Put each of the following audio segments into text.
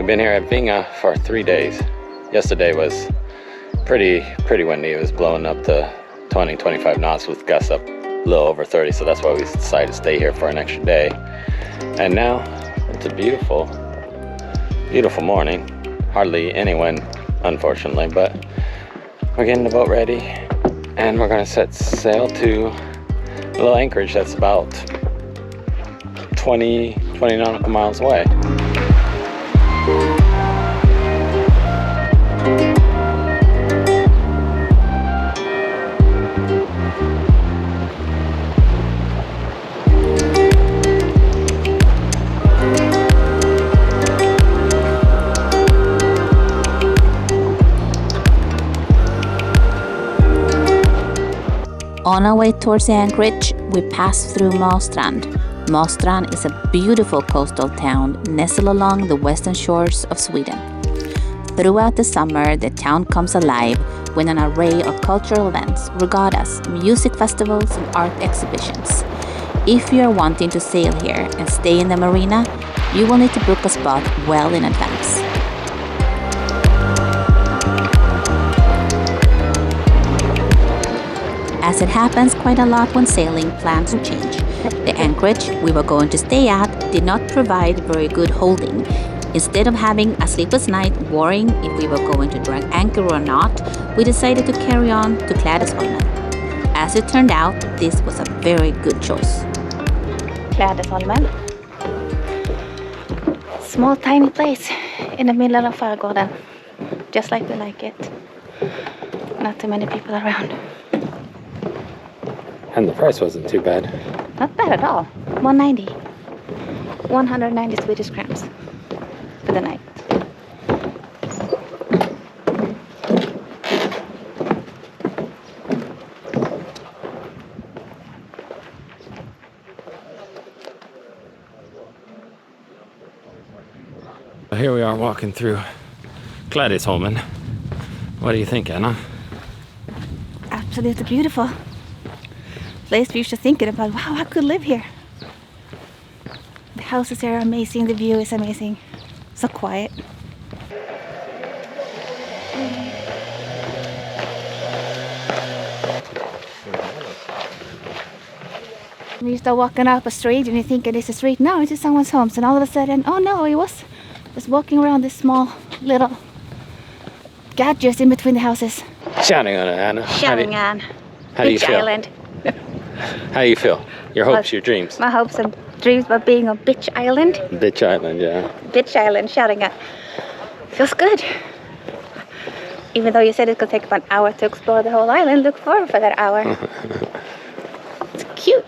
We've been here at Vinga for 3 days. Yesterday was pretty windy. It was blowing up to 20-25 knots with gusts up a little over 30, so that's why we decided to stay here for an extra day. And now it's a beautiful morning. Hardly any wind, unfortunately, but we're getting the boat ready and we're gonna set sail to a little anchorage that's about 20 nautical miles away. On our way towards the anchorage, we passed through Marstrand. Marstrand is a beautiful coastal town nestled along the western shores of Sweden. Throughout the summer, the town comes alive with an array of cultural events, regattas, music festivals, and art exhibitions. If you are wanting to sail here and stay in the marina, you will need to book a spot well in advance. As it happens quite a lot when sailing, plans change. The anchorage we were going to stay at did not provide very good holding. Instead of having a sleepless night worrying if we were going to drag anchor or not, we decided to carry on to Klädesholmen. As it turned out, this was a very good choice. Klädesholmen. Small tiny place in the middle of Fargården. Just like we like it. Not too many people around. And the price wasn't too bad. Not bad at all. 190 Swedish crowns for the night. Here we are walking through Klädesholmen. What do you think, Anna? Absolutely beautiful. Place we should think about, wow, I could live here. The houses here are amazing, the view is amazing. So quiet. You start walking up a street and you think it is a street. No, it's just someone's homes. And all of a sudden, oh no, it was just walking around this small little gadgets in between the houses. Shouting on it, Anna. Shouting How do you feel? Island. How do you feel? Your hopes, your dreams? My hopes and dreams about being on Bitch Island. Bitch Island, yeah. Bitch Island, shouting at. Feels good. Even though you said it could take about an hour to explore the whole island, look forward for that hour. It's cute.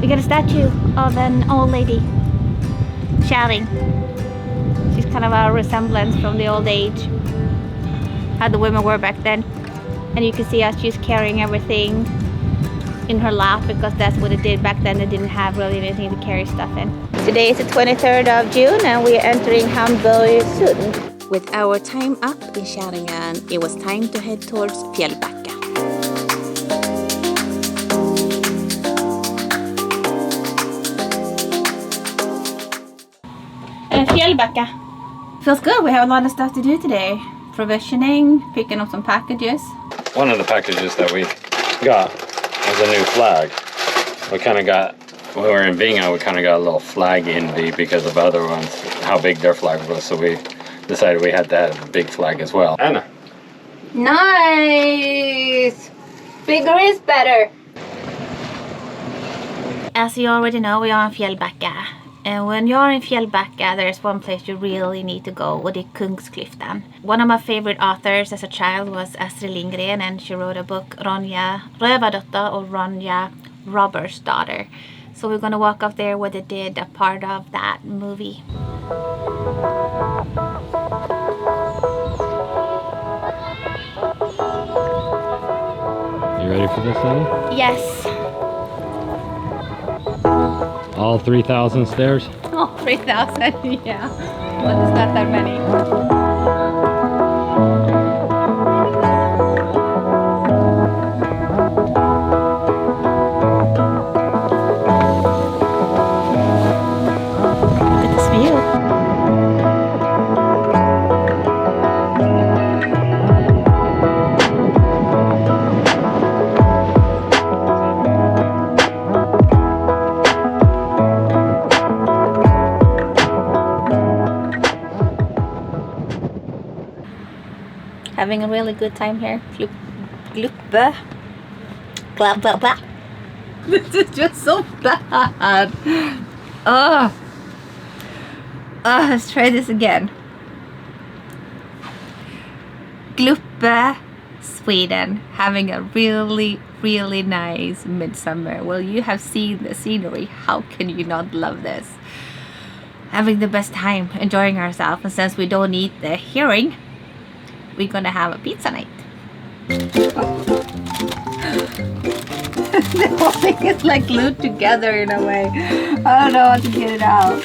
We got a statue of an old lady shouting. She's kind of a resemblance from the old age, how the women were back then. And you can see how she's carrying everything in her lap because that's what it did back then. They didn't have really anything to carry stuff in. Today is the 23rd of June and we are entering Hamburg soon. With our time up in Käringön, it was time to head towards Fjällbacka. Fjällbacka. Feels good. We have a lot of stuff to do today. Provisioning, picking up some packages. One of the packages that we got was a new flag. We kind of got, when we were in Vinga, we kind of got a little flag envy because of other ones, how big their flag was. So we decided we had to have a big flag as well. Anna. Nice! Bigger is better. As you already know, we are in Fjällbacka. And when you're in Fjällbacka, there's one place you really need to go, och det är Kungsklyftan. One of my favorite authors as a child was Astrid Lindgren, and she wrote a book, Ronja Rövardotter or Ronja Robber's Daughter. So we're gonna walk up there where they did a part of that movie. You ready for this, Anna? Yes. All 3,000 stairs? Oh, 3,000, yeah. Well, it's not that many. having a really good time here. Gluppö. Gluppö. This is just so bad. Let's try this again. Gluppö, Sweden, having a really, really nice midsummer. Well, you have seen the scenery. How can you not love this? Having the best time, enjoying ourselves. And since we don't need the hearing, we're gonna have a pizza night. The whole thing is like glued together in a way. I don't know how to get it out.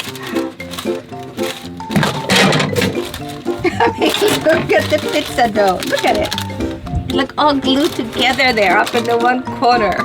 I mean, look at the pizza dough. Look at it. Like all glued together there up in the one corner.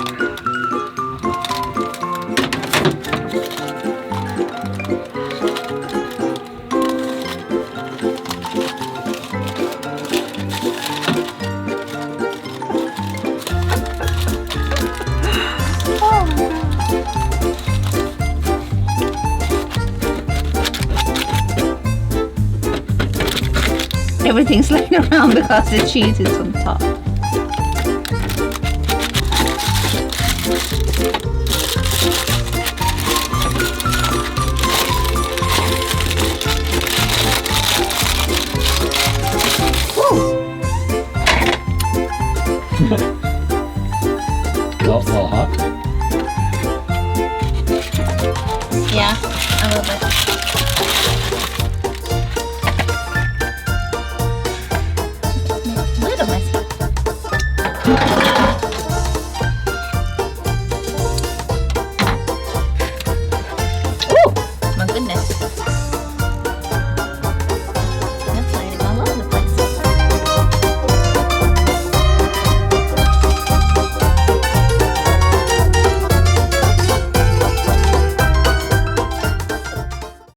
Everything's lying around because the cheese is on top. A little hot. Yeah, a little bit. Little messy. Ooh, my goodness.